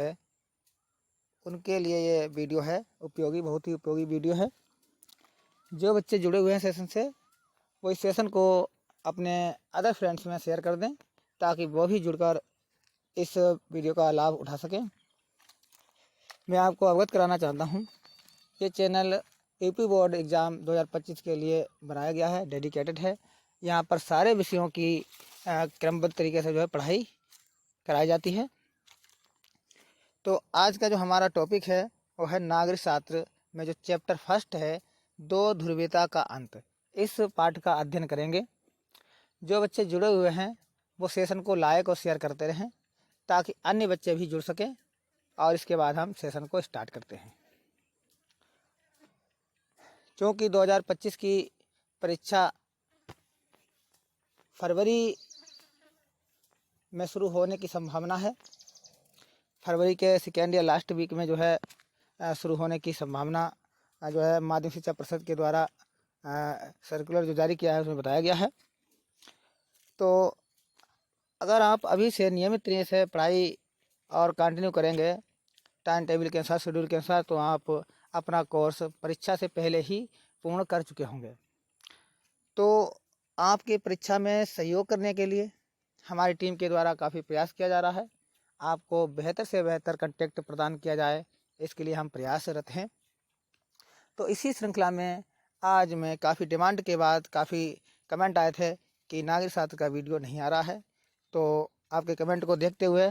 है उनके लिए ये वीडियो है उपयोगी, बहुत ही उपयोगी वीडियो है। जो बच्चे जुड़े हुए हैं सेशन से वो इस सेशन को अपने अदर फ्रेंड्स में शेयर कर दें ताकि वो भी जुड़कर इस वीडियो का लाभ उठा सकें। मैं आपको अवगत कराना चाहता हूँ, ये चैनल यूपी बोर्ड एग्ज़ाम 2025 के लिए बनाया गया है, डेडिकेटेड है। यहाँ पर सारे विषयों की क्रमबद्ध तरीके से जो है पढ़ाई कराई जाती है। तो आज का जो हमारा टॉपिक है वो है नागरिक शास्त्र में जो चैप्टर फर्स्ट है, दो ध्रुवीयता का अंत। इस पाठ का अध्ययन करेंगे। जो बच्चे जुड़े हुए हैं वो सेशन को लाइक और शेयर करते रहें ताकि अन्य बच्चे भी जुड़ सकें, और इसके बाद हम सेशन को स्टार्ट करते हैं। क्योंकि 2025 की परीक्षा फरवरी में शुरू होने की संभावना है। फरवरी के सेकेंड या लास्ट वीक में जो है शुरू होने की संभावना जो है माध्यमिक शिक्षा परिषद के द्वारा सर्कुलर जो जारी किया है उसमें बताया गया है। तो अगर आप अभी से नियमित तरीके से पढ़ाई और कंटिन्यू करेंगे टाइम टेबल के अनुसार, शेड्यूल के अनुसार, तो आप अपना कोर्स परीक्षा से पहले ही पूर्ण कर चुके होंगे। तो आपकी परीक्षा में सहयोग करने के लिए हमारी टीम के द्वारा काफ़ी प्रयास किया जा रहा है। आपको बेहतर से बेहतर कंटेक्ट प्रदान किया जाए, इसके लिए हम प्रयासरत हैं। तो इसी श्रृंखला में आज मैं काफ़ी डिमांड के बाद काफ़ी कमेंट आए थे कि नागरिक शास्त्र का वीडियो नहीं आ रहा है। तो आपके कमेंट को देखते हुए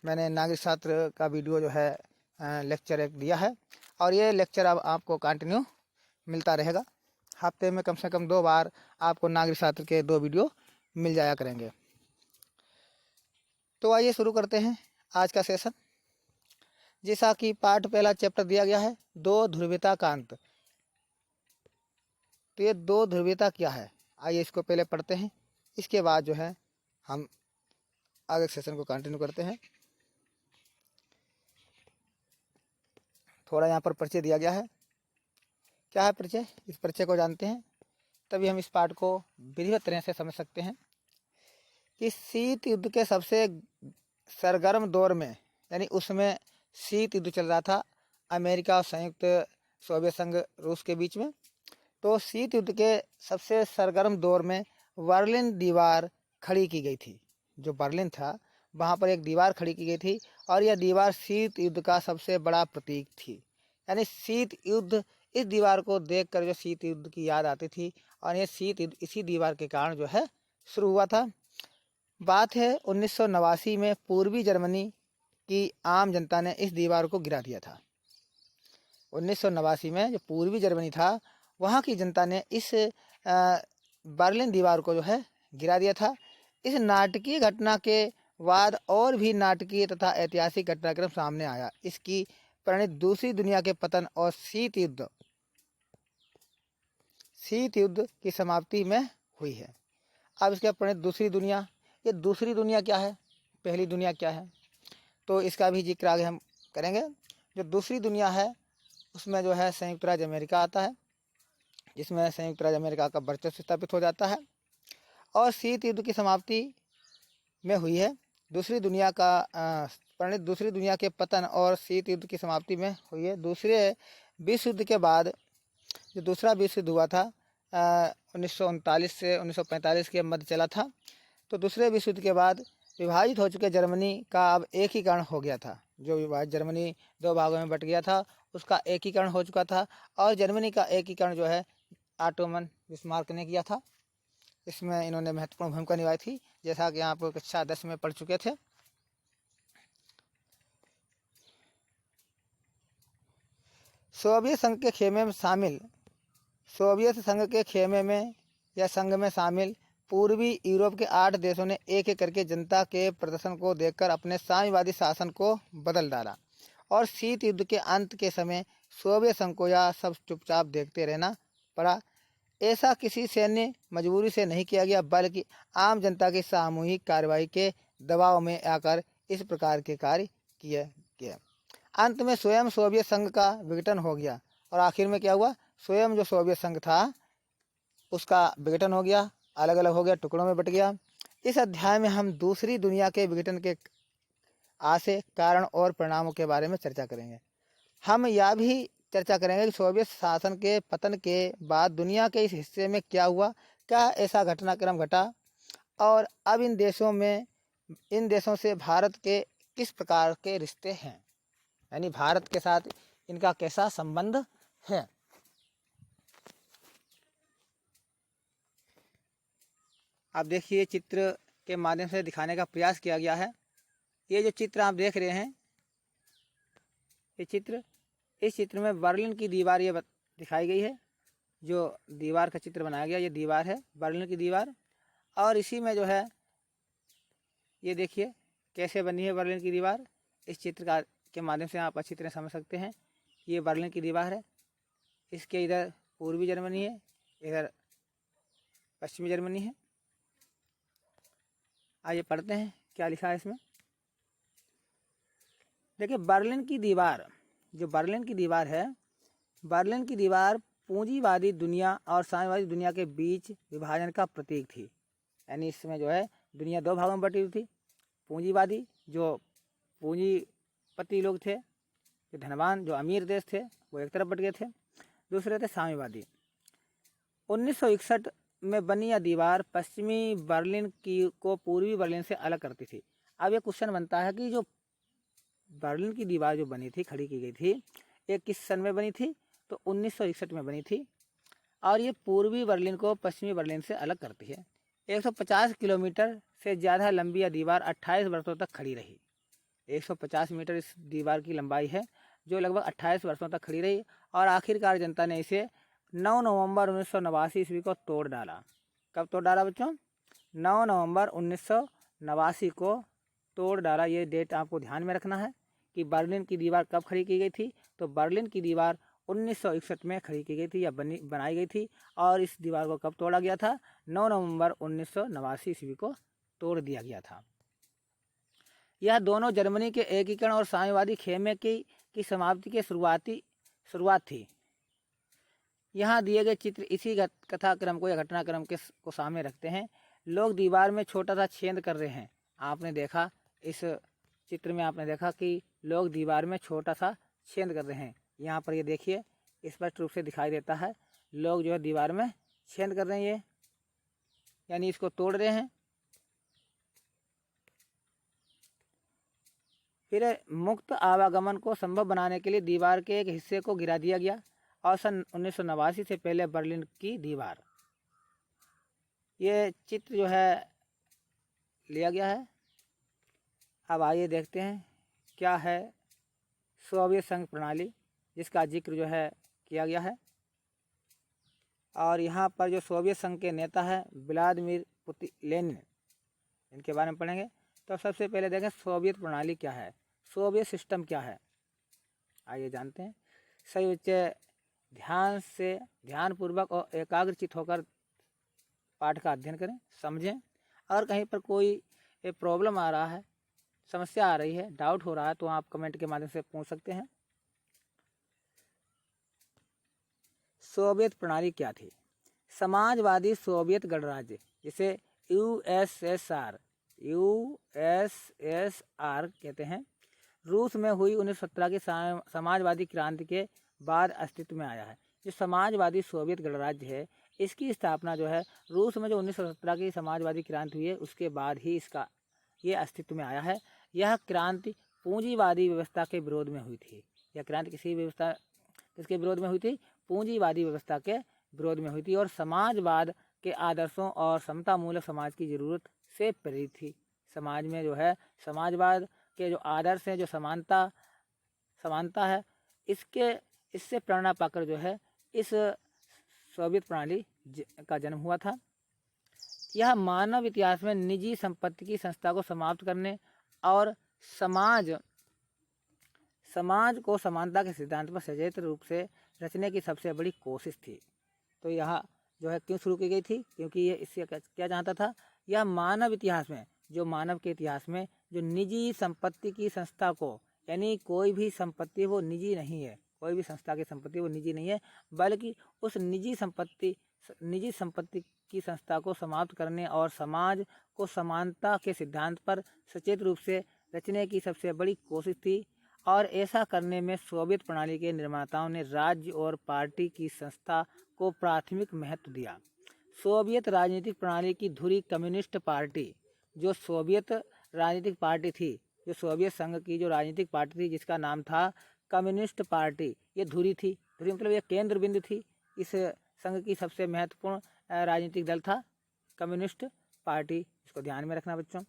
मैंने नागरिक शास्त्र का वीडियो जो है लेक्चर एक दिया है, और ये लेक्चर अब आपको कंटिन्यू मिलता रहेगा। हफ्ते में कम से कम 2 बार आपको नागरिक शास्त्र के 2 वीडियो मिल जाया करेंगे। तो आइए शुरू करते हैं आज का सेशन। जैसा कि पाठ पहला चैप्टर दिया गया है, दो ध्रुवीयता का अंत। तो ये दो ध्रुवीयता क्या है, आइए इसको पहले पढ़ते हैं, इसके बाद जो है हम आगे सेशन को कंटिन्यू करते हैं। थोड़ा यहाँ पर परिचय दिया गया है। क्या है परिचय, इस परिचय को जानते हैं तभी हम इस पाठ को विधिवत तरह से समझ सकते हैं। कि शीत युद्ध के सबसे सरगर्म दौर में, यानी उसमें शीत युद्ध चल रहा था अमेरिका और संयुक्त सोवियत संघ रूस के बीच में। तो शीत युद्ध के सबसे सरगर्म दौर में बर्लिन दीवार खड़ी की गई थी। जो बर्लिन था वहाँ पर एक दीवार खड़ी की गई थी, और यह दीवार शीत युद्ध का सबसे बड़ा प्रतीक थी। यानी शीत युद्ध, इस दीवार को देखकर जो शीत युद्ध की याद आती थी, और यह शीत युद्ध इसी दीवार के कारण जो है शुरू हुआ था। बात है 1989 में पूर्वी जर्मनी की आम जनता ने इस दीवार को गिरा दिया था। 1989 में जो पूर्वी जर्मनी था वहाँ की जनता ने इस बर्लिन दीवार को जो है गिरा दिया था। इस नाटकीय घटना के बाद और भी नाटकीय तथा ऐतिहासिक घटनाक्रम सामने आया। इसकी परिणति दूसरी दुनिया के पतन और शीत युद्ध की समाप्ति में हुई है। अब इसका परिणति दूसरी दुनिया, ये दूसरी दुनिया क्या है, पहली दुनिया क्या है, तो इसका भी जिक्र आगे हम करेंगे। जो दूसरी दुनिया है उसमें जो है संयुक्त राज्य अमेरिका आता है, जिसमें संयुक्त राज्य अमेरिका का वर्चस्व स्थापित हो जाता है, और शीत युद्ध की समाप्ति में हुई है। दूसरी दुनिया का परिणति दूसरी दुनिया के पतन और शीत युद्ध की समाप्ति में हुई है। दूसरे विश्व युद्ध के बाद जो दूसरा विश्व युद्ध हुआ था 1939 से 1945 के मध्य चला था। तो दूसरे विश्व युद्ध के बाद विभाजित हो चुके जर्मनी का अब एकीकरण हो गया था। जो विभाजित जर्मनी 2 भागों में बट गया था उसका एकीकरण हो चुका था, और जर्मनी का एकीकरण जो है ऑटोमन बिस्मार्क ने किया था। इसमें इन्होंने महत्वपूर्ण भूमिका निभाई थी, जैसा कि आप कक्षा 10 में पढ़ चुके थे। सोवियत संघ के खेमे में शामिल सोवियत संघ के खेमे में या संघ में शामिल पूर्वी यूरोप के 8 देशों ने एक एक करके जनता के प्रदर्शन को देखकर अपने साम्यवादी शासन को बदल डाला, और शीत युद्ध के अंत के समय सोवियत संघ को यह सब चुपचाप देखते रहना पड़ा। ऐसा किसी सैन्य मजबूरी से नहीं किया गया, बल्कि आम जनता की सामूहिक कार्रवाई के दबाव में आकर इस प्रकार के कार्य किए गए। अंत में स्वयं सोवियत संघ का विघटन हो गया, और आखिर में क्या हुआ, स्वयं जो सोवियत संघ था उसका विघटन हो गया, अलग अलग हो गया, टुकड़ों में बट गया। इस अध्याय में हम दूसरी दुनिया के विघटन के आज से कारण और परिणामों के बारे में चर्चा करेंगे। हम यह भी चर्चा करेंगे कि सोवियत शासन के पतन के बाद दुनिया के इस हिस्से में क्या हुआ, क्या ऐसा घटनाक्रम घटा, और अब इन देशों से भारत के किस प्रकार के रिश्ते हैं, यानी भारत के साथ इनका कैसा संबंध है। आप देखिए, चित्र के माध्यम से दिखाने का प्रयास किया गया है। ये जो चित्र आप देख रहे हैं, इस चित्र में बर्लिन की दीवार ये दिखाई गई है। जो दीवार का चित्र बनाया गया, ये दीवार है, बर्लिन की दीवार। और इसी में जो है, ये देखिए कैसे बनी है बर्लिन की दीवार। इस चित्र के माध्यम से आप अच्छी तरह समझ सकते हैं। ये बर्लिन की दीवार है। इसके इधर पूर्वी जर्मनी है, इधर पश्चिमी जर्मनी है। आइए पढ़ते हैं क्या लिखा है इसमें। देखिए, बर्लिन की दीवार, जो बर्लिन की दीवार है, बर्लिन की दीवार पूंजीवादी दुनिया और साम्यवादी दुनिया के बीच विभाजन का प्रतीक थी। यानी इसमें जो है दुनिया दो भागों में बटी हुई थी। पूंजीवादी, जो पूंजीपति लोग थे, जो धनवान, जो अमीर देश थे, वो एक तरफ बट गए थे। दूसरे थे साम्यवादी। 1961 में बनी यह दीवार पश्चिमी बर्लिन को पूर्वी बर्लिन से अलग करती थी। अब ये क्वेश्चन बनता है कि जो बर्लिन की दीवार जो बनी थी, खड़ी की गई थी, ये किस सन में बनी थी? तो 1961 में बनी थी। और ये पूर्वी बर्लिन को पश्चिमी बर्लिन से अलग करती है। 150 किलोमीटर से ज़्यादा लंबी यह दीवार 28 वर्षों तक खड़ी रही। 150 मीटर इस दीवार की लंबाई है, जो लगभग 28 वर्षों तक खड़ी रही। और आखिरकार जनता ने इसे 9 नवंबर 1989 ईस्वी को तोड़ डाला। कब तोड़ डाला बच्चों? 9 नवंबर 1989 को तोड़ डाला। ये डेट आपको ध्यान में रखना है कि बर्लिन की दीवार कब खड़ी की गई थी। तो बर्लिन की दीवार 1961 में खड़ी की गई थी या बनाई गई थी। और इस दीवार को कब तोड़ा गया था? 9 नवंबर 1989 ईस्वी को तोड़ दिया गया था। यह दोनों जर्मनी के एकीकरण और साम्यवादी खेमे की समाप्ति के शुरुआत थी। यहाँ दिए गए चित्र इसी कथाक्रम को या घटनाक्रम को सामने रखते हैं। लोग दीवार में छोटा सा छेद कर रहे हैं। आपने देखा, इस चित्र में आपने देखा कि लोग दीवार में छोटा सा छेद कर रहे हैं। यहाँ पर ये देखिए, स्पष्ट रूप से दिखाई देता है। लोग जो है दीवार में छेद कर रहे हैं, ये यानी इसको तोड़ रहे हैं। फिर मुक्त आवागमन को संभव बनाने के लिए दीवार के एक हिस्से को गिरा दिया गया। और सन 1989 से पहले बर्लिन की दीवार, ये चित्र जो है लिया गया है। अब आइए देखते हैं क्या है सोवियत संघ प्रणाली, जिसका जिक्र जो है किया गया है। और यहाँ पर जो सोवियत संघ के नेता है व्लादिमीर लेनिन, इनके बारे में पढ़ेंगे। तो सबसे पहले देखें सोवियत प्रणाली क्या है, सोवियत सिस्टम क्या है, आइए जानते हैं। सही बच्चे ध्यानपूर्वक और एकाग्रचित होकर पाठ का अध्ययन करें, समझें। अगर कहीं पर कोई प्रॉब्लम आ रहा है, समस्या आ रही है, डाउट हो रहा है, तो आप कमेंट के माध्यम से पूछ सकते हैं। सोवियत प्रणाली क्या थी? समाजवादी सोवियत गणराज्य, जिसे यूएसएसआर कहते हैं, रूस में हुई 1917 की समाजवादी क्रांति के बाद अस्तित्व में आया है। जो समाजवादी सोवियत गणराज्य है, इसकी स्थापना जो है रूस में जो 1917 की समाजवादी क्रांति हुई है, उसके बाद ही ये अस्तित्व में आया है। यह क्रांति पूंजीवादी व्यवस्था के विरोध में हुई थी। यह क्रांति किसके विरोध में हुई थी? पूंजीवादी व्यवस्था के विरोध में हुई थी और समाजवाद के आदर्शों और समतामूलक समाज की जरूरत से प्रेरित थी। समाज में जो है समाजवाद के जो आदर्श हैं, जो समानता है, इससे प्रेरणा पाकर जो है इस सोवियत प्रणाली का जन्म हुआ था। यह मानव इतिहास में निजी संपत्ति की संस्था को समाप्त करने और समाज को समानता के सिद्धांत पर सचेत रूप से रचने की सबसे बड़ी कोशिश थी। तो यह जो है क्यों शुरू की गई थी? क्योंकि ये इससे क्या चाहता था? यह मानव इतिहास में, जो मानव के इतिहास में जो निजी संपत्ति की संस्था को, यानी कोई भी संपत्ति वो निजी नहीं है, कोई भी संस्था की संपत्ति वो निजी नहीं है, बल्कि उस निजी संपत्ति की संस्था को समाप्त करने और समाज को समानता के सिद्धांत पर सचेत रूप से रचने की सबसे बड़ी कोशिश थी और ऐसा करने में सोवियत प्रणाली के निर्माताओं ने राज्य और पार्टी की संस्था को प्राथमिक महत्व दिया। सोवियत राजनीतिक प्रणाली की धुरी कम्युनिस्ट पार्टी, जो सोवियत राजनीतिक पार्टी थी, जो सोवियत संघ की जो राजनीतिक पार्टी थी जिसका नाम था कम्युनिस्ट पार्टी, ये धुरी थी। धुरी मतलब ये केंद्र बिंदु थी। इस संघ की सबसे महत्वपूर्ण राजनीतिक दल था कम्युनिस्ट पार्टी। इसको ध्यान में रखना बच्चों।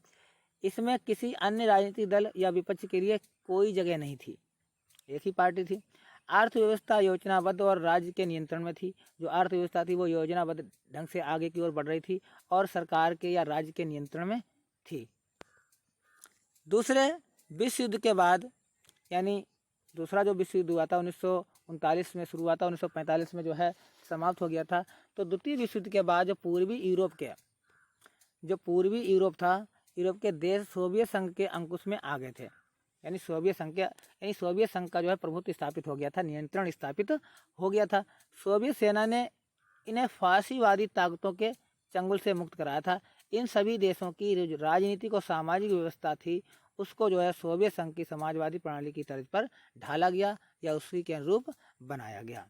इसमें किसी अन्य राजनीतिक दल या विपक्ष के लिए कोई जगह नहीं थी, एक ही पार्टी थी। अर्थव्यवस्था योजनाबद्ध और राज्य के नियंत्रण में थी। जो अर्थव्यवस्था थी वो योजनाबद्ध ढंग से आगे की ओर बढ़ रही थी और सरकार के या राज्य के नियंत्रण में थी। दूसरे विश्व युद्ध के बाद, यानी दूसरा जो विश्व युद्ध हुआ था 1939 में शुरू हुआ था, 1945 में जो है समाप्त हो गया था। तो द्वितीय विश्व युद्ध के बाद जो पूर्वी यूरोप था, यूरोप के देश सोवियत संघ के अंकुश में आ गए थे। यानी सोवियत संघ का जो है प्रभुत्व स्थापित हो गया था, नियंत्रण स्थापित हो गया था। सोवियत सेना ने इन्हें फासीवादी ताकतों के चंगुल से मुक्त कराया था। इन सभी देशों की राजनीतिक और सामाजिक व्यवस्था थी, उसको जो है सोवियत संघ की समाजवादी प्रणाली की तर्ज पर ढाला गया या उसी के अनुरूप बनाया गया।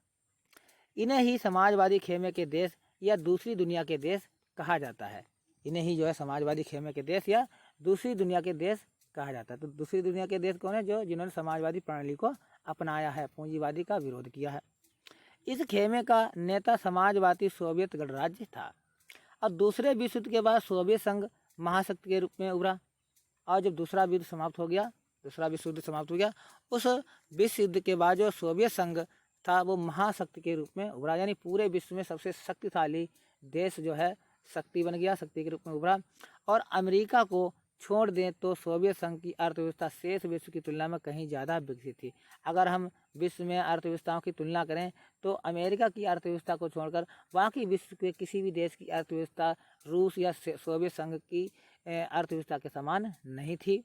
इन्हें ही समाजवादी खेमे के देश या दूसरी दुनिया के देश कहा जाता है। इन्हें ही जो है समाजवादी खेमे के देश या दूसरी दुनिया के देश कहा जाता है। तो दूसरी दुनिया के देश कौन है? जिन्होंने समाजवादी प्रणाली को अपनाया है, पूंजीवादी का विरोध किया है। इस खेमे का नेता समाजवादी सोवियत गणराज्य था। और दूसरे विश्व युद्ध के बाद सोवियत संघ महाशक्ति के रूप में उभरा। और जब दूसरा विश्व युद्ध समाप्त हो गया, उस विश्व युद्ध के बाद जो सोवियत संघ था वो महाशक्ति के रूप में उभरा, यानी पूरे विश्व में सबसे शक्तिशाली देश जो है शक्ति बन गया, शक्ति के रूप में उभरा। और अमेरिका को छोड़ दें तो सोवियत संघ की अर्थव्यवस्था शेष विश्व की तुलना में कहीं ज़्यादा विकसित थी। अगर हम विश्व में अर्थव्यवस्थाओं की तुलना करें तो अमेरिका की अर्थव्यवस्था को छोड़कर बाकी विश्व के किसी भी देश की अर्थव्यवस्था रूस या सोवियत संघ की अर्थव्यवस्था के समान नहीं थी।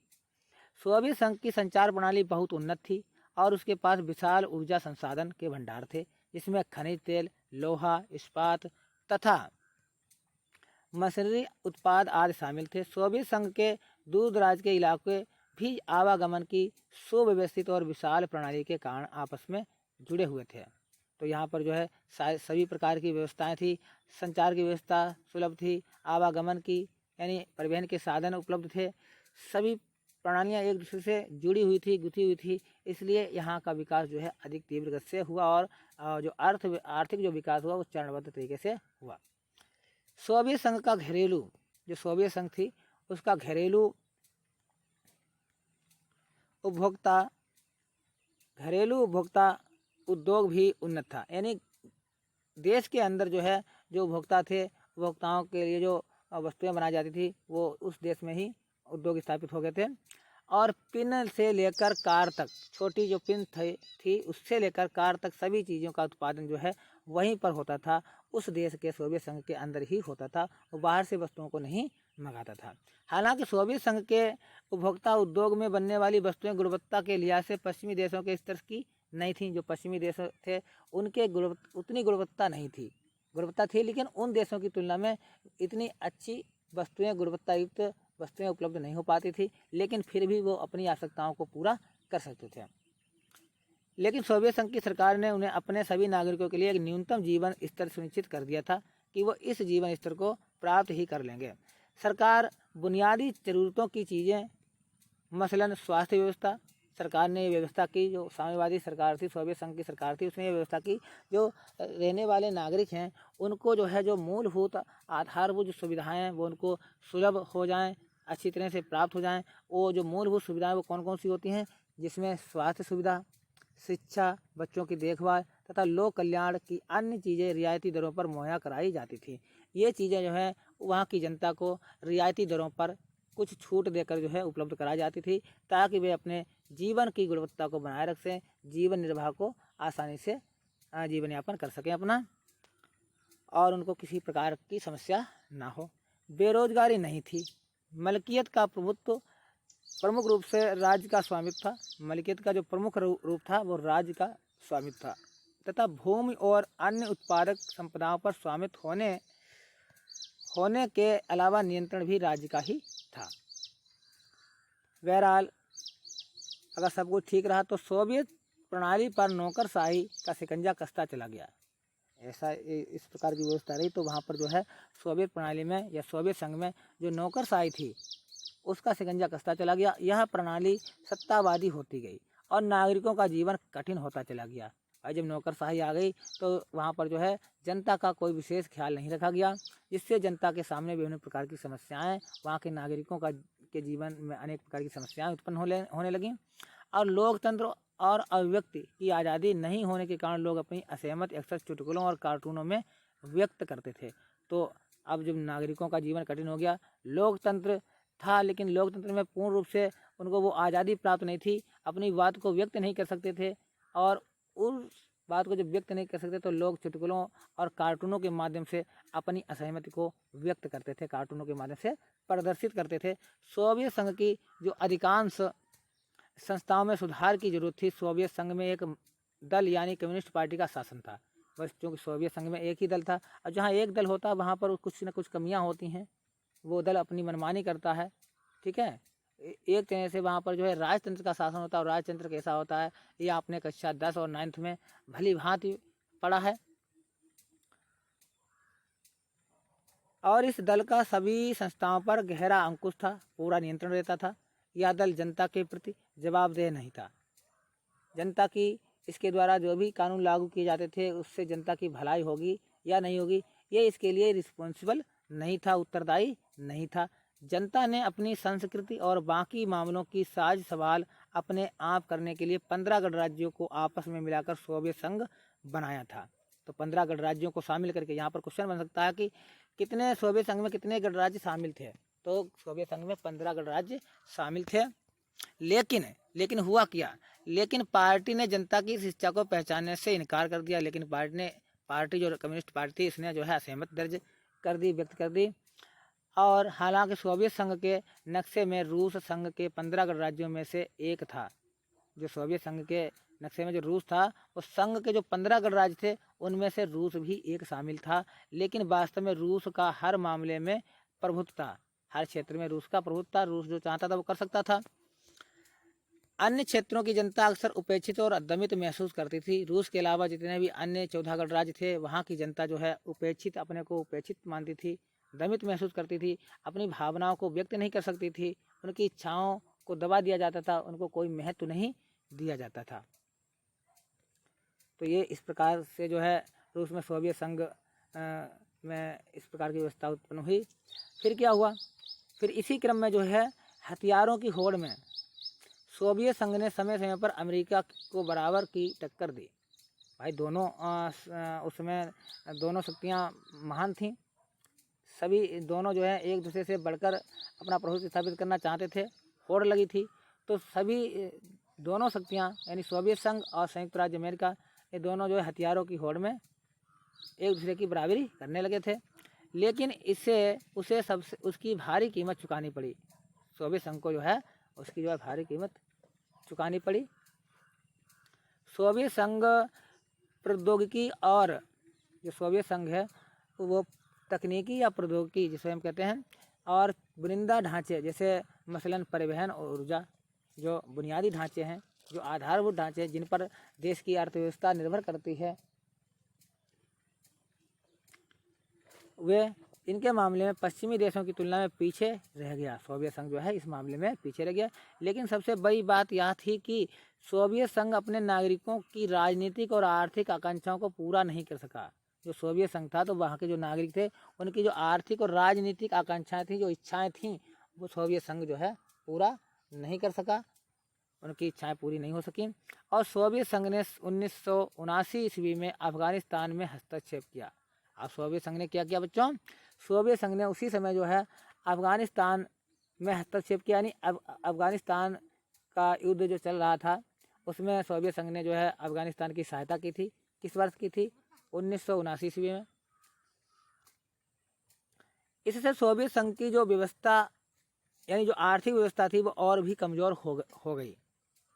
सोवियत संघ की संचार प्रणाली बहुत उन्नत थी और उसके पास विशाल ऊर्जा संसाधन के भंडार थे, जिसमें खनिज तेल, लोहा, इस्पात तथा मशीनरी उत्पाद आदि शामिल थे। सोवियत संघ के दूर दराज के इलाके भी आवागमन की सुव्यवस्थित और विशाल प्रणाली के कारण आपस में जुड़े हुए थे। तो यहाँ पर जो है सभी प्रकार की व्यवस्थाएं थी। संचार की व्यवस्था सुलभ थी, आवागमन की यानी परिवहन के साधन उपलब्ध थे, सभी प्रणालियाँ एक दूसरे से जुड़ी हुई थी, गुथी हुई थी। इसलिए यहाँ का विकास जो है अधिक तीव्र गति से हुआ और जो आर्थिक जो विकास हुआ वो चरणबद्ध तरीके से हुआ। सोवियत संघ का जो सोवियत संघ थी उसका घरेलू उपभोक्ता उद्योग भी उन्नत था। यानी देश के अंदर जो है जो उपभोक्ता थे, उपभोक्ताओं के लिए जो वस्तुएं बनाई जाती थी वो उस देश में ही उद्योग स्थापित हो गए थे। और पिन से लेकर कार तक, छोटी जो पिन थी उससे लेकर कार तक सभी चीज़ों का उत्पादन जो है वहीं पर होता था, उस देश के सोवियत संघ के अंदर ही होता था, वो बाहर से वस्तुओं को नहीं मंगाता था। हालांकि सोवियत संघ के उपभोक्ता उद्योग में बनने वाली वस्तुएं गुणवत्ता के लिहाज से पश्चिमी देशों के स्तर की नहीं थी। जो पश्चिमी देश थे उनके उतनी गुणवत्ता नहीं थी, गुणवत्ता थी लेकिन उन देशों की तुलना में इतनी अच्छी वस्तुएं, गुणवत्ता युक्त वस्तुएं उपलब्ध नहीं हो पाती थी, लेकिन फिर भी वो अपनी आवश्यकताओं को पूरा कर सकते थे। लेकिन सोवियत संघ की सरकार ने उन्हें अपने सभी नागरिकों के लिए एक न्यूनतम जीवन स्तर सुनिश्चित कर दिया था कि वो इस जीवन स्तर को प्राप्त ही कर लेंगे। सरकार बुनियादी ज़रूरतों की चीज़ें मसलन स्वास्थ्य व्यवस्था, सरकार ने ये व्यवस्था की। जो साम्यवादी सरकार थी, सोवियत संघ की सरकार थी, उसने ये व्यवस्था की जो रहने वाले नागरिक हैं उनको जो है जो मूलभूत आधारभूत सुविधाएं हैं वो उनको सुलभ हो जाएं, अच्छी तरह से प्राप्त हो जाएं। वो जो मूलभूत सुविधाएं वो कौन कौन सी होती हैं? जिसमें स्वास्थ्य सुविधा, शिक्षा, बच्चों की देखभाल तथा लोक कल्याण की अन्य चीज़ें रियायती दरों पर मुहैया कराई जाती थी। ये चीज़ें जो है वहाँ की जनता को रियायती दरों पर कुछ छूट देकर जो है उपलब्ध कराई जाती थी, ताकि वे अपने जीवन की गुणवत्ता को बनाए रख सकें, जीवन निर्वाह को आसानी से जीवन यापन कर सकें अपना, और उनको किसी प्रकार की समस्या ना हो। बेरोजगारी नहीं थी। मलकियत का प्रमुख रूप से राज्य का स्वामित्व था। मलकियत का जो प्रमुख रूप था वो राज्य का स्वामित्व था तथा भूमि और अन्य उत्पादक संपदाओं पर स्वामित्व होने के अलावा नियंत्रण भी राज्य का ही था। बहरहाल अगर सब कुछ ठीक रहा तो सोवियत प्रणाली पर नौकरशाही का शिकंजा कसता चला गया। ऐसा इस प्रकार की व्यवस्था रही तो वहाँ पर जो है सोवियत प्रणाली में या सोवियत संघ में जो नौकरशाही थी उसका शिकंजा कसता चला गया। यह प्रणाली सत्तावादी होती गई और नागरिकों का जीवन कठिन होता चला गया। भाई जब नौकरशाही आ गई तो वहाँ पर जो है जनता का कोई विशेष ख्याल नहीं रखा गया, जिससे जनता के सामने विभिन्न प्रकार की समस्याएं, वहाँ के नागरिकों के जीवन में अनेक प्रकार की समस्याएं उत्पन्न होने लगीं और लोकतंत्र और अभिव्यक्ति की आज़ादी नहीं होने के कारण लोग अपनी असहमति अक्सर चुटकुलों और कार्टूनों में व्यक्त करते थे। तो अब जब नागरिकों का जीवन कठिन हो गया, लोकतंत्र था लेकिन लोकतंत्र में पूर्ण रूप से उनको वो आज़ादी प्राप्त नहीं थी, अपनी बात को व्यक्त नहीं कर सकते थे और उस बात को जब व्यक्त नहीं कर सकते तो लोग चुटकुलों और कार्टूनों के माध्यम से अपनी असहमति को व्यक्त करते थे, कार्टूनों के माध्यम से प्रदर्शित करते थे। सोवियत संघ की जो अधिकांश संस्थाओं में सुधार की जरूरत थी। सोवियत संघ में एक दल यानी कम्युनिस्ट पार्टी का शासन था, बस क्योंकि सोवियत संघ में एक ही दल था और जहाँ एक दल होता है वहाँ पर कुछ न कुछ कमियाँ होती हैं, वो दल अपनी मनमानी करता है। ठीक है, एक तरह से वहाँ पर जो है राजतंत्र का शासन होता है और राजतंत्र कैसा होता है ये आपने कक्षा 10 और 9th में भली भांति पढ़ा है। और इस दल का सभी संस्थाओं पर गहरा अंकुश था, पूरा नियंत्रण रहता था। यह दल जनता के प्रति जवाबदेह नहीं था। जनता की इसके द्वारा जो भी कानून लागू किए जाते थे उससे जनता की भलाई होगी या नहीं होगी ये इसके लिए रिस्पॉन्सिबल नहीं था, उत्तरदायी नहीं था। जनता ने अपनी संस्कृति और बाकी मामलों की साज सवाल अपने आप करने के लिए 15 गणराज्यों को आपस में मिलाकर सोवियत संघ बनाया था। तो 15 गणराज्यों को शामिल करके यहाँ पर क्वेश्चन बन सकता है कि कितने सोवियत संघ में कितने गणराज्य शामिल थे। तो सोवियत संघ में 15 गणराज्य शामिल थे। लेकिन हुआ क्या, लेकिन पार्टी ने जनता की इस इच्छा को पहचानने से इनकार कर दिया। लेकिन पार्टी जो कम्युनिस्ट पार्टी थी इसने जो है असहमति दर्ज कर दी, व्यक्त कर दी। और हालांकि सोवियत संघ के नक्शे में रूस संघ के 15 गणराज्यों में से एक था। जो सोवियत संघ के नक्शे में जो रूस था उस संघ के जो 15 गणराज्य थे उनमें से रूस भी एक शामिल था। लेकिन वास्तव में रूस का हर मामले में प्रभुत्व था, हर क्षेत्र में रूस का प्रभुत्व था। रूस जो चाहता था वो कर सकता था। अन्य क्षेत्रों की जनता अक्सर उपेक्षित और दमित महसूस करती थी। रूस के अलावा जितने भी अन्य 14 गणराज्य थे वहाँ की जनता जो है उपेक्षित, अपने को उपेक्षित मानती थी, दमित महसूस करती थी, अपनी भावनाओं को व्यक्त नहीं कर सकती थी, उनकी इच्छाओं को दबा दिया जाता था, उनको कोई महत्व नहीं दिया जाता था। तो ये इस प्रकार से जो है रूस में सोवियत संघ में इस प्रकार की व्यवस्था उत्पन्न हुई। फिर क्या हुआ, फिर इसी क्रम में जो है हथियारों की होड़ में सोवियत संघ ने समय समय पर अमेरिका को बराबर की टक्कर दी। भाई दोनों उसमें दोनों शक्तियाँ महान थीं, सभी दोनों जो है एक दूसरे से बढ़कर अपना प्रभुत्व स्थापित करना चाहते थे, होड़ लगी थी। तो सभी दोनों शक्तियाँ यानी सोवियत संघ और संयुक्त राज्य अमेरिका ये दोनों जो है हथियारों की होड़ में एक दूसरे की बराबरी करने लगे थे। लेकिन उसे सबसे उसकी भारी कीमत चुकानी पड़ी। सोवियत संघ को जो है उसकी जो है भारी कीमत चुकानी पड़ी। सोवियत संघ प्रौद्योगिकी और जो सोवियत संघ है वो तकनीकी या प्रौद्योगिकी जिसे हम कहते हैं और बुनियादी ढांचे जैसे मसलन परिवहन और ऊर्जा, जो बुनियादी ढांचे हैं, जो आधारभूत ढांचे हैं जिन पर देश की अर्थव्यवस्था निर्भर करती है, वे इनके मामले में पश्चिमी देशों की तुलना में पीछे रह गया। सोवियत संघ जो है इस मामले में पीछे रह गया। लेकिन सबसे बड़ी बात यह थी कि सोवियत संघ अपने नागरिकों की राजनीतिक और आर्थिक आकांक्षाओं को पूरा नहीं कर सका। जो सोवियत संघ था तो वहाँ के जो नागरिक थे उनकी जो आर्थिक और राजनीतिक आकांक्षाएं थी, जो इच्छाएं थीं, वो सोवियत संघ जो है पूरा नहीं कर सका, उनकी इच्छाएं पूरी नहीं हो सकी। और सोवियत संघ ने 1979 ईस्वी में अफगानिस्तान में हस्तक्षेप किया। अब सोवियत संघ ने क्या किया बच्चों, सोवियत संघ ने उसी समय जो है अफगानिस्तान में हस्तक्षेप किया। यानी अफगानिस्तान का युद्ध जो चल रहा था उसमें सोवियत संघ ने जो है अफगानिस्तान की सहायता की थी। किस वर्ष की थी, 1979 ईस्वी में। इससे सोवियत संघ की जो व्यवस्था यानी जो आर्थिक व्यवस्था थी वो और भी कमज़ोर हो गई।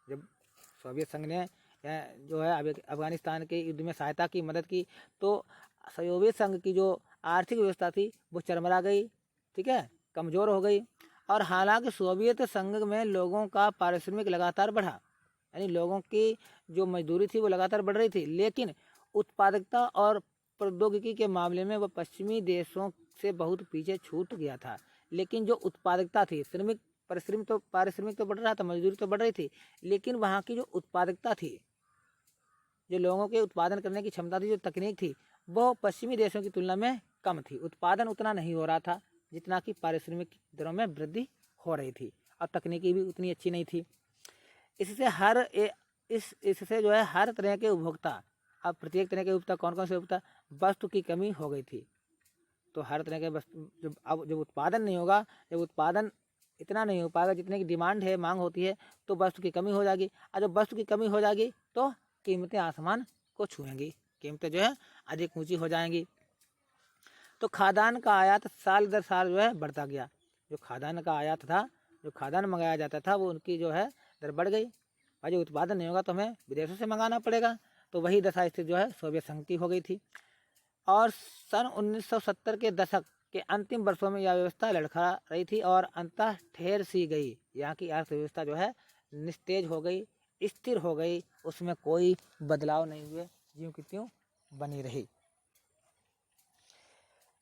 जब सोवियत संघ ने जो है अफगानिस्तान के युद्ध में सहायता की, मदद की, तो सोवियत संघ की जो आर्थिक व्यवस्था थी वो चरमरा गई, ठीक है, कमज़ोर हो गई। और हालांकि सोवियत संघ में लोगों का पारिश्रमिक लगातार बढ़ा, यानी लोगों की जो मजदूरी थी वो लगातार बढ़ रही थी, लेकिन उत्पादकता और प्रौद्योगिकी के मामले में वह पश्चिमी देशों से बहुत पीछे छूट गया था। लेकिन जो उत्पादकता थी, पारिश्रमिक तो बढ़ रहा था, मजदूरी तो बढ़ रही थी, लेकिन वहाँ की जो उत्पादकता थी, जो लोगों के उत्पादन करने की क्षमता थी, जो तकनीक थी, वो पश्चिमी देशों की तुलना में कम थी। उत्पादन उतना नहीं हो रहा था जितना कि पारिश्रमिक दरों में वृद्धि हो रही थी, और तकनीकी भी उतनी अच्छी नहीं थी। इससे जो है हर तरह के उपभोक्ता, अब प्रत्येक तरह के उपभोक्ता कौन कौन से उपभोक्ता, वस्तु की कमी हो गई थी। तो हर तरह के वस्तु जब उत्पादन नहीं होगा, जब उत्पादन इतना नहीं हो पाएगा जितने की डिमांड है, मांग होती है, तो वस्तु की कमी हो जाएगी। और जब वस्तु की कमी हो जाएगी तो कीमतें आसमान को छूएंगी, कीमतें जो है अधिक ऊंची हो जाएंगी। तो खाद्यान्न का आयात साल दर साल जो है बढ़ता गया। जो खाद्यान्न का आयात था, जो खाद्यान्न मंगाया जाता था, वो उनकी जो है दर बढ़ गई। और जो उत्पादन नहीं होगा तो हमें विदेशों से मंगाना पड़ेगा। तो वही दशा स्थिति जो है सोवियत संघ की हो गई थी। और सन 1970 के दशक के अंतिम वर्षों में यह व्यवस्था लड़खड़ा रही थी और अंततः ठहर सी गई। यहाँ की अर्थव्यवस्था जो है निस्तेज हो गई, स्थिर हो गई, उसमें कोई बदलाव नहीं हुए, ज्यों की त्यों बनी रही।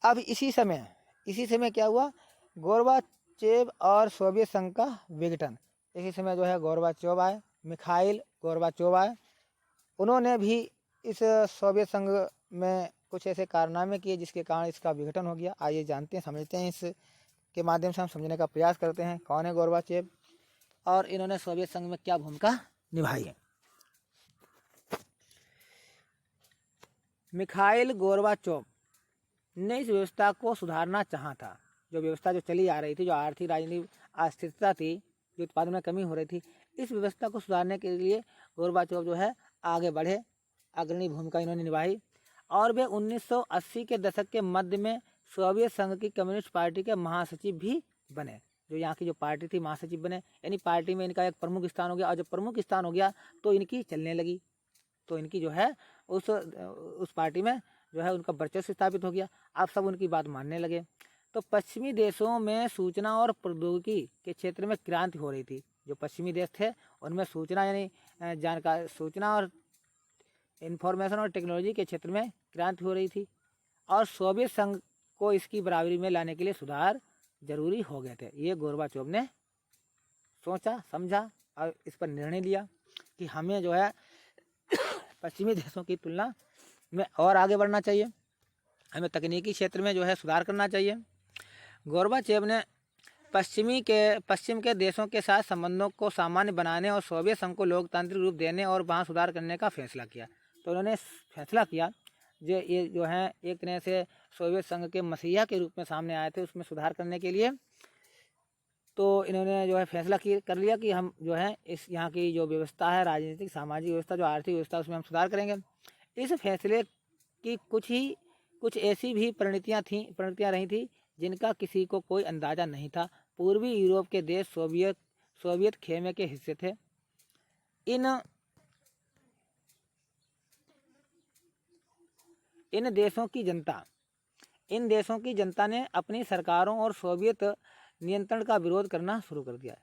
अब इसी समय क्या हुआ, गोर्बाचेव और सोवियत संघ का विघटन। इसी समय जो है गोर्बाचेव आए, मिखाइल गोर्बाचेव आए। उन्होंने भी इस सोवियत संघ में कुछ ऐसे कारनामे किए जिसके कारण इसका विघटन हो गया। आइए जानते हैं, समझते हैं, इसके माध्यम से हम समझने का प्रयास करते हैं कौन है गोर्बाचेव और इन्होंने सोवियत संघ में क्या भूमिका निभाई है। मिखाइल गोर्बाचेव ने इस व्यवस्था को सुधारना चाहा था। जो व्यवस्था जो चली आ रही थी, जो आर्थिक राजनीतिक अस्थिरता थी, जो उत्पादन में कमी हो रही थी, इस व्यवस्था को सुधारने के लिए गोर्बाचेव जो है आगे बढ़े, अग्रणी भूमिका इन्होंने निभाई। और वे 1980 के दशक के मध्य में सोवियत संघ की कम्युनिस्ट पार्टी के महासचिव भी बने। जो यहाँ की जो पार्टी थी, महासचिव बने, यानी पार्टी में इनका एक प्रमुख स्थान हो गया। और जब प्रमुख स्थान हो गया तो इनकी चलने लगी, तो इनकी जो है उस पार्टी में जो है उनका वर्चस्व स्थापित हो गया। आप सब उनकी बात मानने लगे। तो पश्चिमी देशों में सूचना और प्रौद्योगिकी के क्षेत्र में क्रांति हो रही थी। जो पश्चिमी देश थे उनमें सूचना यानी जानकारी, सूचना और इंफॉर्मेशन और टेक्नोलॉजी के क्षेत्र में क्रांति हो रही थी। और सोवियत संघ को इसकी बराबरी में लाने के लिए सुधार जरूरी हो गए थे। ये गोर्बाचेव ने सोचा, समझा और इस पर निर्णय लिया कि हमें जो है पश्चिमी देशों की तुलना में और आगे बढ़ना चाहिए, हमें तकनीकी क्षेत्र में जो है सुधार करना चाहिए। गोर्बाचेव ने पश्चिम के देशों के साथ संबंधों को सामान्य बनाने और सोवियत संघ को लोकतांत्रिक रूप देने और वहाँ सुधार करने का फैसला किया। तो उन्होंने फैसला किया ये जो है एक तरह से सोवियत संघ के मसीहा के रूप में सामने आए थे, उसमें सुधार करने के लिए। तो इन्होंने जो है फैसला कर लिया कि हम जो है इस यहाँ की जो व्यवस्था है, राजनीतिक सामाजिक व्यवस्था, जो आर्थिक व्यवस्था, उसमें हम सुधार करेंगे। इस फैसले की कुछ ऐसी भी परिणतियाँ रही थी जिनका किसी को कोई अंदाज़ा नहीं था। पूर्वी यूरोप के देश सोवियत खेमे के हिस्से थे। इन देशों की जनता ने अपनी सरकारों और सोवियत नियंत्रण का विरोध करना शुरू कर दिया।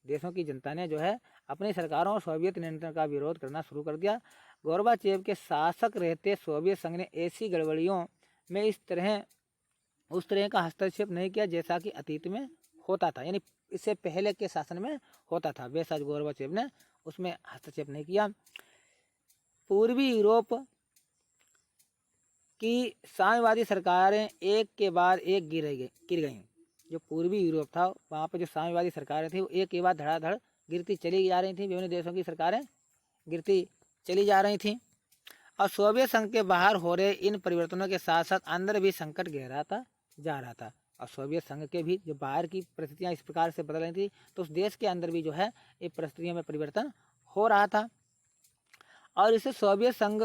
देशों की जनता ने जो है अपनी सरकारों और सोवियत नियंत्रण का विरोध करना शुरू कर दिया। गोर्बाचेव के शासक रहते सोवियत संघ ने ऐसी गड़बड़ियों में उस तरह का हस्तक्षेप नहीं किया जैसा कि अतीत में होता था, यानी इससे पहले के शासन में होता था, वैसा गोर्बाचेव ने उसमें हस्तक्षेप नहीं किया। पूर्वी यूरोप की साम्यवादी सरकारें एक के बाद एक गिर गईं। जो पूर्वी यूरोप था वहाँ पर जो साम्यवादी सरकारें थी वो एक के बाद धड़ाधड़ गिरती चली जा रही थी। विभिन्न देशों की सरकारें गिरती चली जा रही थीं। और सोवियत संघ के बाहर हो रहे इन परिवर्तनों के साथ साथ अंदर भी संकट गहराता जा रहा था। और सोवियत संघ के भी जो बाहर की परिस्थितियाँ इस प्रकार से बदल रही थी, तो उस देश के अंदर भी जो है ये परिस्थितियों में परिवर्तन हो रहा था। और इससे सोवियत संघ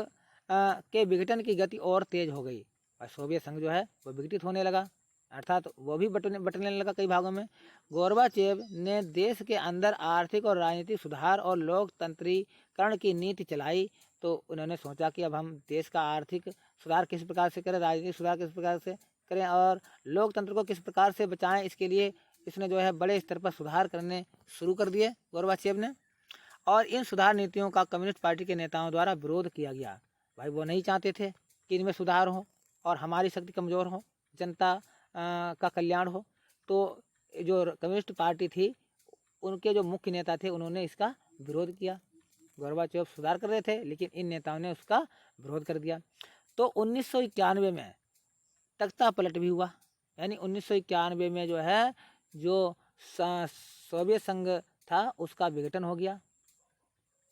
के विघटन की गति और तेज हो गई और सोवियत संघ जो है वो विघटित होने लगा, अर्थात वो भी बटने लगा कई भागों में। गोर्बाचेव ने देश के अंदर आर्थिक और राजनीतिक सुधार और लोकतंत्रीकरण की नीति चलाई। तो उन्होंने सोचा कि अब हम देश का आर्थिक सुधार किस प्रकार से करें, राजनीतिक सुधार किस प्रकार से करें और लोकतंत्र को किस प्रकार से बचाएं, इसके लिए इसने जो है बड़े स्तर पर सुधार करने शुरू कर दिए गोर्बाचेव ने, और इन सुधार नीतियों का कम्युनिस्ट पार्टी के नेताओं द्वारा विरोध किया गया। भाई वो नहीं चाहते थे कि इनमें सुधार हो और हमारी शक्ति कमज़ोर हो, जनता का कल्याण हो। तो जो कम्युनिस्ट पार्टी थी उनके जो मुख्य नेता थे उन्होंने इसका विरोध किया। गोर्बाचेव सुधार कर रहे थे लेकिन इन नेताओं ने उसका विरोध कर दिया। तो 1991 में तख्ता पलट भी हुआ, यानी 1991 में जो है जो सोवियत संघ था उसका विघटन हो गया,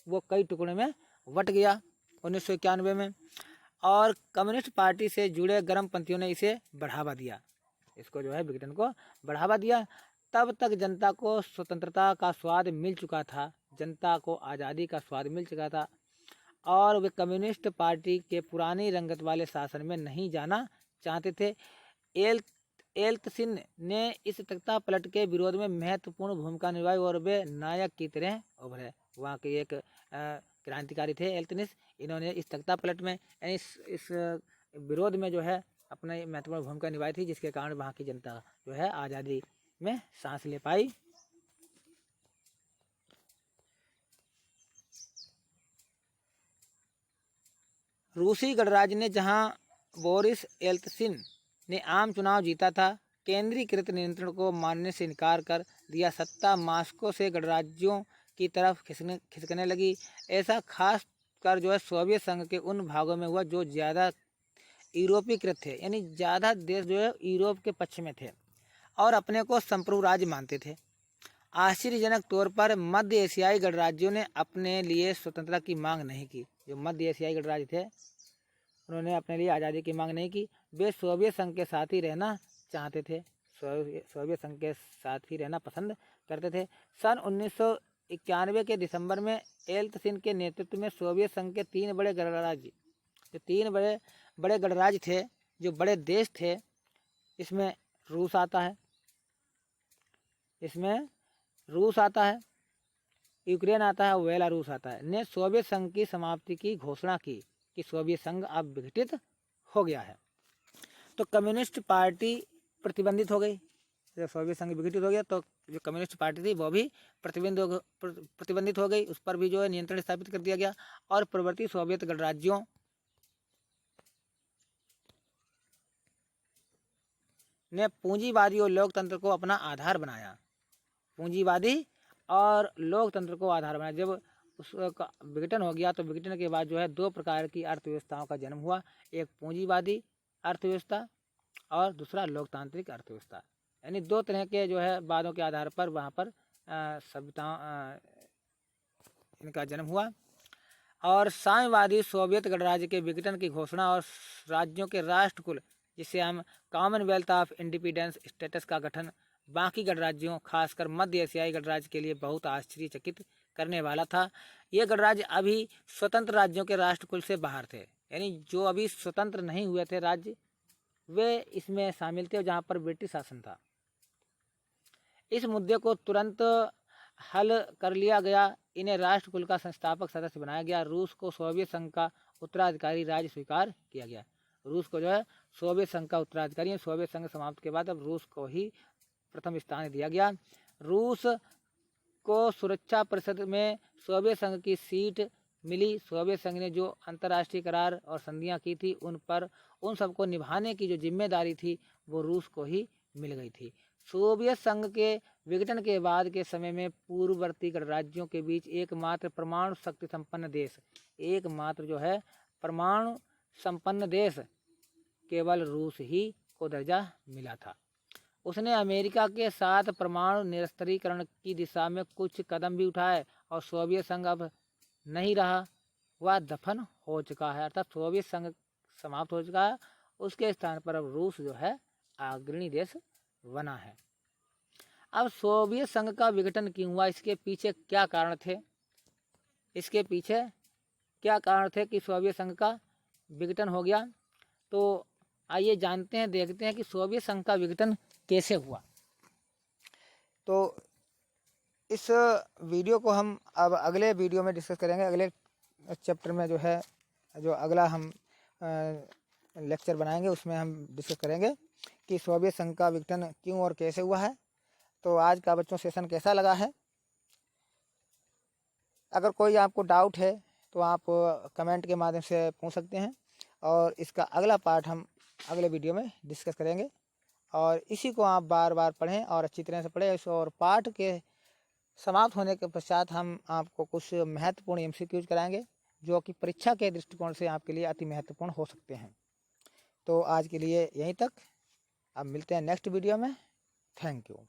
वो कई टुकड़े में बट गया 1991 में, और कम्युनिस्ट पार्टी से जुड़े गर्मपंथियों ने इसे बढ़ावा दिया, इसको जो है विघटन को बढ़ावा दिया। तब तक जनता को स्वतंत्रता का स्वाद मिल चुका था, जनता को आज़ादी का स्वाद मिल चुका था, और वे कम्युनिस्ट पार्टी के पुरानी रंगत वाले शासन में नहीं जाना चाहते थे। येल्त्सिन ने इस तख्ता पलट के विरोध में महत्वपूर्ण भूमिका निभाई और वे नायक की तरह उभरे। वहाँ के एक क्रांतिकारी थे येल्त्सिन, इन्होंने इस तख्ता पलट में यानी इस विरोध में जो है अपनी महत्वपूर्ण भूमिका निभाई थी, जिसके कारण वहाँ की जनता जो है आज़ादी में सांस ले पाई। रूसी गणराज्य ने जहां बोरिस येल्त्सिन ने आम चुनाव जीता था, केंद्रीकृत नियंत्रण को मानने से इनकार कर दिया। सत्ता मास्को से गणराज्यों की तरफ खिसकने लगी। ऐसा खास कर जो है सोवियत संघ के उन भागों में हुआ जो ज़्यादा यूरोपीकृत थे, यानी ज़्यादा देश जो है यूरोप के पक्ष में थे और अपने को संप्रभु राज्य मानते थे। आश्चर्यजनक तौर पर मध्य एशियाई गणराज्यों ने अपने लिए स्वतंत्रता की मांग नहीं की। जो मध्य एशियाई गणराज्य थे उन्होंने अपने लिए आज़ादी की मांग नहीं की, वे सोवियत संघ के साथ ही रहना चाहते थे, सोवियत संघ के साथ ही रहना पसंद करते थे। सन 1991 के दिसंबर में येल्त्सिन के नेतृत्व में सोवियत संघ के तीन बड़े गणराज्य, जो तीन बड़े गणराज्य थे, जो बड़े देश थे, इसमें रूस आता है, यूक्रेन आता है, बेलारूस आता है, ने सोवियत संघ की समाप्ति की घोषणा की कि सोवियत संघ अब विघटित हो गया है। तो कम्युनिस्ट पार्टी प्रतिबंधित हो गई। जब सोवियत संघ विघटित हो गया तो जो कम्युनिस्ट पार्टी थी वो भी प्रतिबंधित हो गई, उस पर भी जो है नियंत्रण स्थापित कर दिया गया, और पूर्ववर्ती सोवियत गणराज्यों ने पूंजीवादी और लोकतंत्र को अपना आधार बनाया। पूंजीवादी और लोकतंत्र को आधार बनाया। जब उसका विघटन हो गया तो विघटन के बाद जो है दो प्रकार की अर्थव्यवस्थाओं का जन्म हुआ, एक पूंजीवादी अर्थव्यवस्था और दूसरा लोकतांत्रिक अर्थव्यवस्था, यानी दो तरह के जो है वादों के आधार पर वहाँ पर सभ्यताओं इनका जन्म हुआ। और साम्यवादी सोवियत गणराज्य के विघटन की घोषणा और राज्यों के राष्ट्रकुल, जिसे हम कॉमनवेल्थ ऑफ इंडिपेंडेंस स्टेटस का गठन बाकी गणराज्यों खासकर मध्य एशियाई गणराज्य के लिए बहुत आश्चर्यचकित करने वाला था। ये गणराज्य अभी स्वतंत्र राज्यों के राष्ट्रकुल से बाहर थे, यानी जो अभी स्वतंत्र नहीं हुए थे राज्य वे इसमें शामिल थे जहाँ पर ब्रिटिश शासन था। इस मुद्दे को तुरंत हल कर लिया गया, इन्हें राष्ट्रकुल का संस्थापक सदस्य बनाया गया। रूस को सोवियत संघ का उत्तराधिकारी राज्य स्वीकार किया गया। रूस को जो है सोवियत संघ का उत्तराधिकारी, सोवियत संघ समाप्त के बाद अब रूस को ही प्रथम स्थान दिया गया। रूस को सुरक्षा परिषद में सोवियत संघ की सीट मिली। सोवियत संघ ने जो अंतर्राष्ट्रीय करार और संधियां की थी उन सबको निभाने की जो जिम्मेदारी थी वो रूस को ही मिल गई थी। सोवियत संघ के विघटन के बाद के समय में पूर्ववर्ती गणराज्यों के बीच एकमात्र परमाणु शक्ति संपन्न देश, एकमात्र जो है परमाणु संपन्न देश केवल रूस ही को दर्जा मिला था। उसने अमेरिका के साथ परमाणु निरस्त्रीकरण की दिशा में कुछ कदम भी उठाए और सोवियत संघ अब नहीं रहा, वह दफन हो चुका है, अर्थात सोवियत संघ समाप्त हो चुका है, उसके स्थान पर अब रूस जो है अग्रणी देश बना है। अब सोवियत संघ का विघटन क्यों हुआ, इसके पीछे क्या कारण थे, कि सोवियत संघ का विघटन हो गया? तो आइए जानते हैं, देखते हैं कि सोवियत संघ का विघटन कैसे हुआ। तो इस वीडियो को हम अब अगले वीडियो में डिस्कस करेंगे। अगले चैप्टर में जो है जो अगला हम लेक्चर बनाएंगे उसमें हम डिस्कस करेंगे कि सोवियत संघ का विघटन क्यों और कैसे हुआ है। तो आज का बच्चों सेशन कैसा लगा है? अगर कोई आपको डाउट है तो आप कमेंट के माध्यम से पूछ सकते हैं, और इसका अगला पार्ट हम अगले वीडियो में डिस्कस करेंगे। और इसी को आप बार बार पढ़ें और अच्छी तरह से पढ़ें। और पाठ के समाप्त होने के पश्चात हम आपको कुछ महत्वपूर्ण MCQs कराएंगे, जो कि परीक्षा के दृष्टिकोण से आपके लिए अति महत्वपूर्ण हो सकते हैं। तो आज के लिए यहीं तक, अब मिलते हैं नेक्स्ट वीडियो में। Thank you.